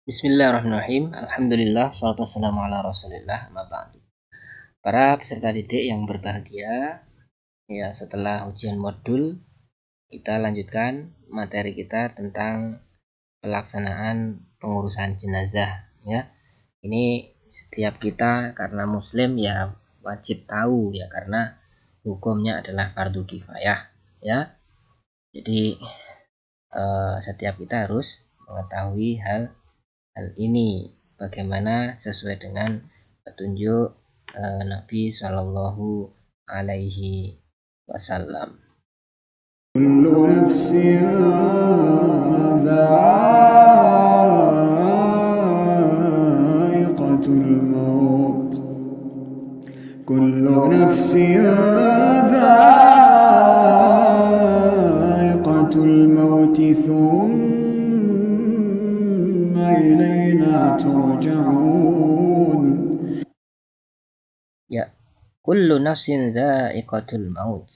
Bismillahirrahmanirrahim. Alhamdulillah, salatu wassalamu ala rasulillah, amma ba'du. Para peserta didik yang berbahagia, ya setelah ujian modul, kita lanjutkan materi kita tentang pelaksanaan pengurusan jenazah. Ya, ini setiap kita karena muslim ya wajib tahu ya, karena hukumnya adalah fardu kifayah. Ya, jadi setiap kita harus mengetahui hal ini bagaimana sesuai dengan petunjuk Nabi Shallallahu Alaihi Wasallam. Kullu nafsin dha'iqatul maut. Kullu nafsin dha'iqatul maut thumma ilayna turja'un. Ya, kullu nafsin dha'iqatul maut.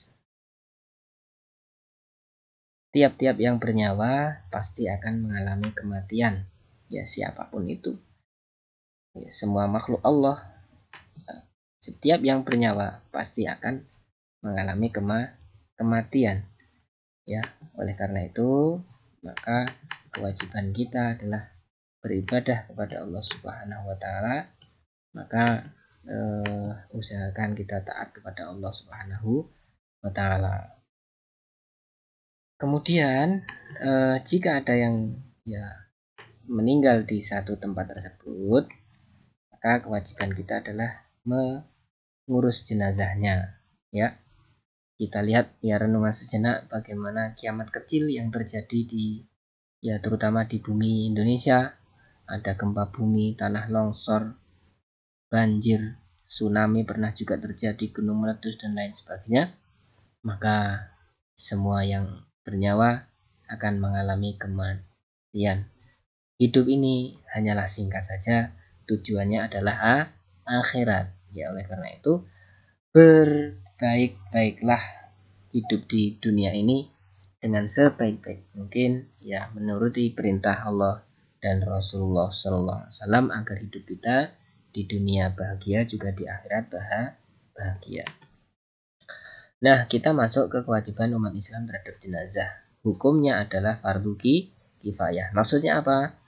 Tiap-tiap yang bernyawa pasti akan mengalami kematian. Ya, siapapun itu. Ya, semua makhluk Allah, setiap yang bernyawa pasti akan mengalami kematian. Ya, oleh karena itu, maka kewajiban kita adalah beribadah kepada Allah Subhanahu wa taala. Maka usahakan kita taat kepada Allah Subhanahu wa taala. Kemudian jika ada yang meninggal di satu tempat tersebut, maka kewajiban kita adalah mengurus jenazahnya. Ya, kita lihat renungan sejenak bagaimana kiamat kecil yang terjadi terutama di bumi Indonesia. Ada gempa bumi, tanah longsor, banjir, tsunami pernah juga terjadi, gunung meletus dan lain sebagainya. Maka semua yang bernyawa akan mengalami kematian. Hidup ini hanyalah singkat saja, tujuannya adalah akhirat. Ya, oleh karena itu berbaik-baiklah hidup di dunia ini dengan sebaik-baik mungkin, ya menuruti perintah Allah dan Rasulullah SAW agar hidup kita di dunia bahagia, juga di akhirat bahagia. Nah, kita masuk ke kewajiban umat Islam terhadap jenazah. Hukumnya adalah fardu kifayah. Maksudnya apa?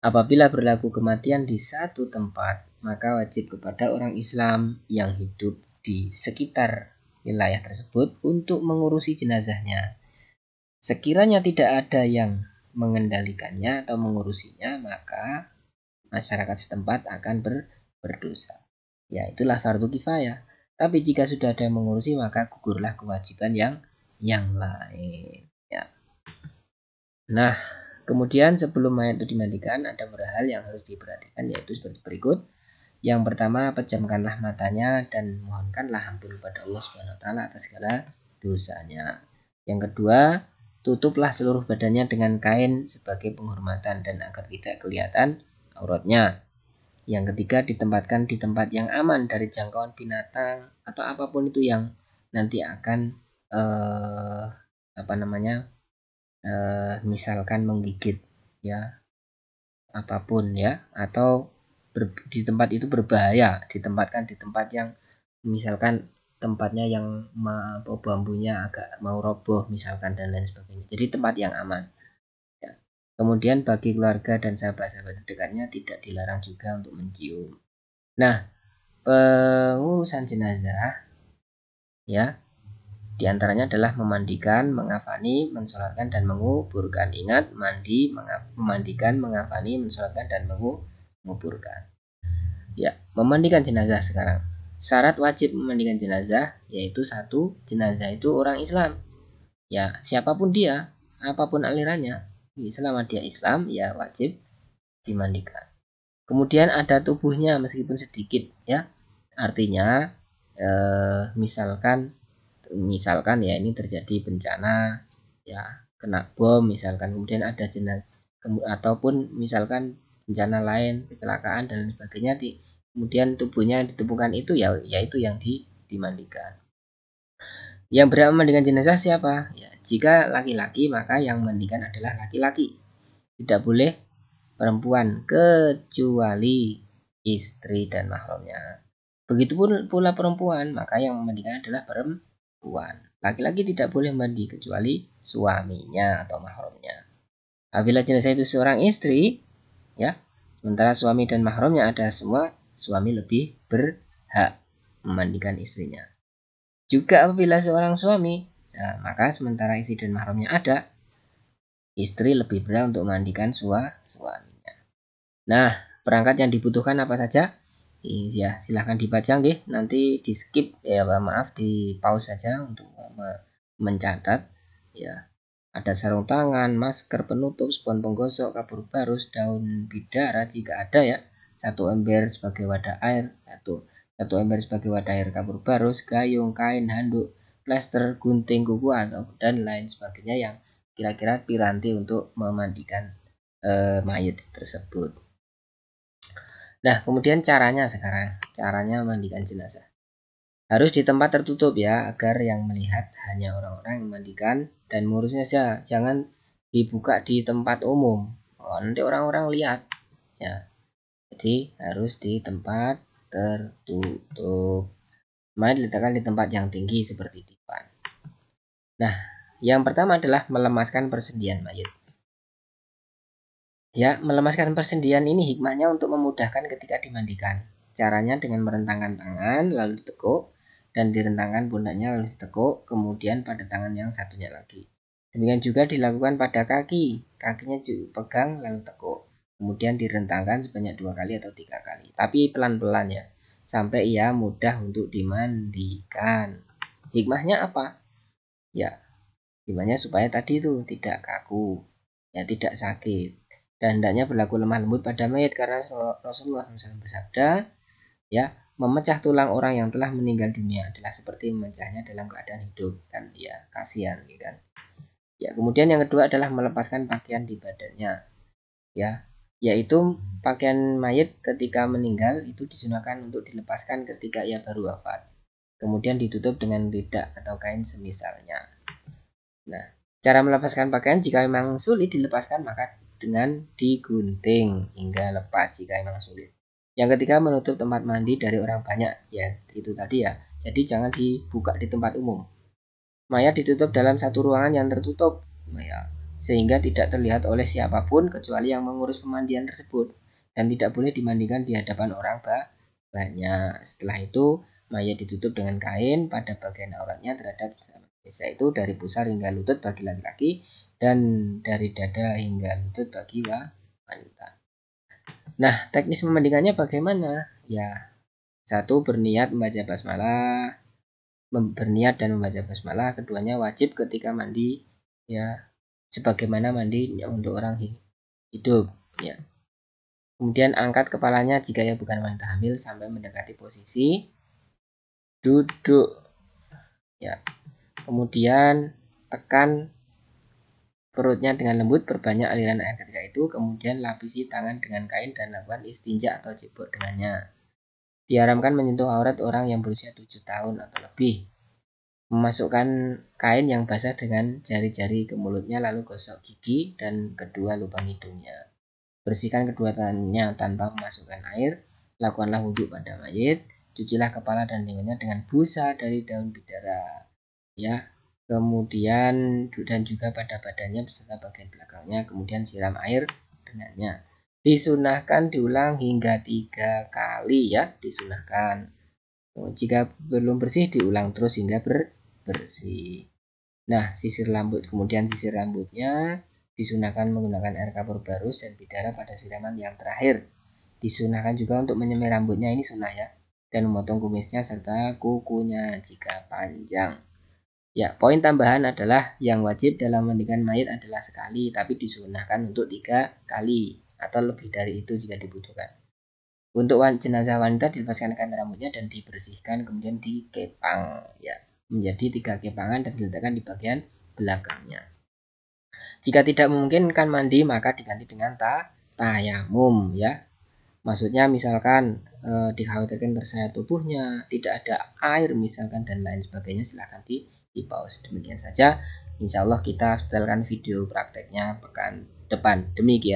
Apabila berlaku kematian di satu tempat, maka wajib kepada orang Islam yang hidup di sekitar wilayah tersebut untuk mengurusi jenazahnya. Sekiranya tidak ada yang mengendalikannya atau mengurusinya, maka masyarakat setempat akan berdosa. Ya, itulah fardu kifayah. Tapi jika sudah ada yang mengurusi, maka gugurlah kewajiban yang lain. Ya. Nah, kemudian sebelum mayat itu dimandikan, ada beberapa hal yang harus diperhatikan, yaitu seperti berikut. Yang pertama, pejamkanlah matanya dan mohonkanlah ampun kepada Allah Subhanahu wa taala atas segala dosanya. Yang kedua, tutuplah seluruh badannya dengan kain sebagai penghormatan dan agar tidak kelihatan auratnya. Yang ketiga, ditempatkan di tempat yang aman dari jangkauan binatang atau apapun itu yang nanti akan misalkan menggigit, ya, apapun, ya, atau di tempat itu berbahaya. Ditempatkan di tempat yang misalkan tempatnya yang bambunya agak mau roboh misalkan dan lain sebagainya. Jadi tempat yang aman. Ya. Kemudian bagi keluarga dan sahabat-sahabat dekatnya tidak dilarang juga untuk mencium. Nah, pengurusan jenazah, ya, diantaranya adalah memandikan, mengafani, mensolatkan dan menguburkan. Ingat, memandikan, mengafani, mensolatkan dan menguburkan. Ya, memandikan jenazah sekarang. Syarat wajib memandikan jenazah yaitu satu, jenazah itu orang Islam. Ya, siapapun dia, apapun alirannya, selama dia Islam, ya wajib dimandikan. Kemudian ada tubuhnya meskipun sedikit, ya. Artinya misalkan ya ini terjadi bencana, ya, kena bom misalkan, kemudian ada jenazah, ataupun misalkan bencana lain, kecelakaan dan lain sebagainya, kemudian tubuhnya ditemukan itu, ya itu yang dimandikan. Yang berhak memandikan jenazah siapa? Ya, jika laki-laki maka yang memandikan adalah laki-laki. Tidak boleh perempuan kecuali istri dan mahramnya. Begitupun pula perempuan, maka yang memandikan adalah perempuan. Laki-laki tidak boleh mandi kecuali suaminya atau mahramnya. Apabila jenazah itu seorang istri, ya, sementara suami dan mahramnya ada semua, suami lebih berhak memandikan istrinya. Juga apabila seorang suami, ya, maka sementara istri dan mahramnya ada, istri lebih berhak untuk memandikan suaminya. Nah, perangkat yang dibutuhkan apa saja? Ya, silahkan dibaca nggih, nanti di skip ya, maaf, di pause saja untuk mencatat ya. Ada sarung tangan, masker penutup, spons penggosok, kapur barus, daun bidara jika ada ya. 1 ember sebagai wadah air, satu ember sebagai wadah air kapur barus, gayung, kain, handuk, plester, gunting, kuku dan lain sebagainya yang kira-kira piranti untuk memandikan mayat tersebut. Nah, kemudian caranya sekarang, caranya memandikan jenazah. Harus di tempat tertutup ya, agar yang melihat hanya orang-orang yang memandikan dan mengurusnya saja. Jangan dibuka di tempat umum. Nanti orang-orang lihat ya. Jadi harus di tempat tertutup. Mayat diletakkan di tempat yang tinggi seperti divan. Nah, yang pertama adalah melemaskan persendian mayat. Ya, melemaskan persendian ini hikmahnya untuk memudahkan ketika dimandikan. Caranya dengan merentangkan tangan, lalu ditekuk, dan direntangkan pundaknya lalu ditekuk, kemudian pada tangan yang satunya lagi. Demikian juga dilakukan pada kaki, kakinya juga pegang lalu tekuk, kemudian direntangkan sebanyak 2 kali atau 3 kali. Tapi pelan-pelan ya, sampai ia mudah untuk dimandikan. Hikmahnya apa? Ya, hikmahnya supaya tadi itu tidak kaku, ya tidak sakit. Dan hendaknya berlaku lemah lembut pada mayat karena Rasulullah SAW bersabda, ya, memecah tulang orang yang telah meninggal dunia adalah seperti memecahnya dalam keadaan hidup, dan ya kasihan gitu kan. Ya, kemudian yang kedua adalah melepaskan pakaian di badannya, ya, yaitu pakaian mayat ketika meninggal itu disunahkan untuk dilepaskan ketika ia baru wafat, kemudian ditutup dengan lidak atau kain semisalnya. Nah, cara melepaskan pakaian jika memang sulit dilepaskan maka dengan digunting hingga lepas jika memang sulit. Yang ketiga, menutup tempat mandi dari orang banyak, ya itu tadi ya. Jadi jangan dibuka di tempat umum. Mayat ditutup dalam satu ruangan yang tertutup, ya, sehingga tidak terlihat oleh siapapun kecuali yang mengurus pemandian tersebut, dan tidak boleh dimandikan di hadapan orang banyak. Setelah itu, mayat ditutup dengan kain pada bagian auratnya terhadap sisa itu dari pusar hingga lutut bagi laki-laki dan dari dada hingga lutut bagi wanita. Nah, teknis memandikannya bagaimana? Ya, 1, berniat membaca basmalah, berniat dan membaca basmalah. Keduanya wajib ketika mandi, ya, sebagaimana mandi untuk orang hidup, ya. Kemudian angkat kepalanya jika ia bukan wanita hamil sampai mendekati posisi duduk, ya. Kemudian tekan perutnya dengan lembut, perbanyak aliran air ketika itu, kemudian lapisi tangan dengan kain dan lakukan istinja atau cebok dengannya. Diharamkan menyentuh aurat orang yang berusia 7 tahun atau lebih. Memasukkan kain yang basah dengan jari-jari ke mulutnya lalu gosok gigi dan kedua lubang hidungnya. Bersihkan kedua tangannya tanpa memasukkan air. Lakukanlah wudhu pada mayit. Cucilah kepala dan pinggangnya dengan busa dari daun bidara. Ya, kemudian dan juga pada badannya beserta bagian belakangnya, kemudian siram air dengannya. Disunahkan diulang hingga 3 kali ya, disunahkan. Jika belum bersih diulang terus hingga bersih. Nah, sisir rambut, kemudian sisir rambutnya disunahkan menggunakan air kapur barus dan bidara pada siraman yang terakhir. Disunahkan juga untuk menyemir rambutnya, ini sunnah ya, dan memotong kumisnya serta kukunya jika panjang. Ya, poin tambahan adalah yang wajib dalam memandikan mayat adalah sekali, tapi disunahkan untuk 3 kali atau lebih dari itu jika dibutuhkan. Untuk jenazah wanita dilepaskan kain rambutnya dan dibersihkan, kemudian dikepang, ya, menjadi 3 kepangan dan diletakkan di bagian belakangnya. Jika tidak memungkinkan mandi maka diganti dengan tayamum, ya. Maksudnya misalkan dikhawatirkan tersayat tubuhnya, tidak ada air misalkan dan lain sebagainya, silahkan di pause. Demikian saja, insya Allah kita setelkan video prakteknya pekan depan. Demikian.